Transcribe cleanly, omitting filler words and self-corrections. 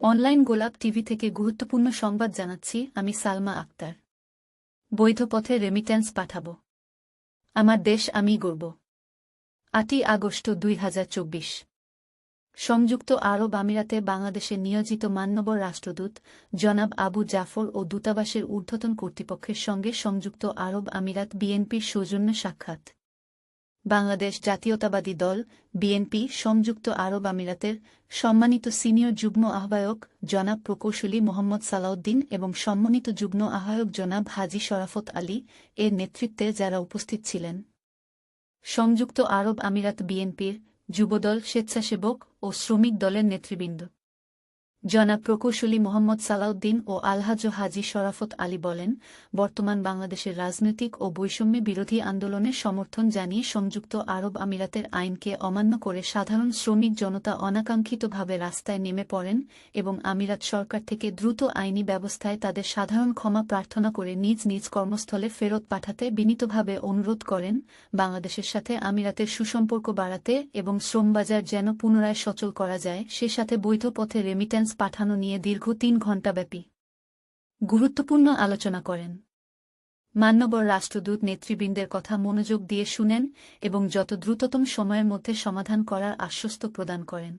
Online গোলাপ TV থেকে গুরুত্বপূর্ণ সংবাদ জানাচ্ছি। আমি সালমা আক্তার। বৈধ পথে রেমিট্যান্স পাঠাব। আমার দেশ আমি গর্ব। ৮ই আগস্ট ২০২৪। সংযুক্ত আরব আমিরাতে বাংলাদেশে নিয়োজিত মান্যবর রাষ্ট্রদূত জনাব আবু জাফর ও দূতাবাসের ঊর্ধ্বতন কর্তৃপক্ষের সঙ্গে সংযুক্ত আরব আমিরাত বিএনপির সৌজন্যে সাক্ষাৎ। বাংলাদেশ জাতীয়তাবাদী দল বিএনপি সংযুক্ত আরব আমিরাতের সম্মানিত সিনিয়র যুগ্ম আহ্বায়ক জনাব প্রকৌশলী মোহাম্মদ সালাউদ্দিন এবং সম্মানিত যুগ্ম আহ্বায়ক জনাব হাজী শরাফত আলী এর নেতৃত্বে যারা উপস্থিত ছিলেন। সংযুক্ত আরব আমিরাত বিএনপির যুবদল, স্বেচ্ছাসেবক ও শ্রমিক দলের নেতৃবৃন্দ জনাব প্রকৌশলী মোহাম্মদ সালাউদ্দিন ও আলহাজ হাজী শরাফত আলী বলেন, বর্তমান বাংলাদেশের রাজনৈতিক ও বৈষম্য বিরোধী আন্দোলনের সমর্থন জানিয়ে সংযুক্ত আরব আমিরাতের আইনকে অমান্য করে সাধারণ শ্রমিক জনতা অনাকাঙ্ক্ষিতভাবে রাস্তায় নেমে পড়েন এবং আমিরাত সরকার থেকে দ্রুত আইনি ব্যবস্থায় তাদের সাধারণ ক্ষমা প্রার্থনা করে নিজ নিজ কর্মস্থলে ফেরত পাঠাতে বিনীতভাবে অনুরোধ করেন। বাংলাদেশের সাথে আমিরাতের সুসম্পর্ক বাড়াতে এবং শ্রমবাজার যেন পুনরায় সচল করা যায়, সে সাথে বৈধ পথে রেমিট্যান্স পাঠানো নিয়ে দীর্ঘ ৩ ঘণ্টাব্যাপী গুরুত্বপূর্ণ আলোচনা করেন। মান্যবর রাষ্ট্রদূত নেতৃবৃন্দের কথা মনোযোগ দিয়ে শুনেন এবং যত দ্রুততম সময়ের মধ্যে সমাধান করার আশ্বস্ত প্রদান করেন।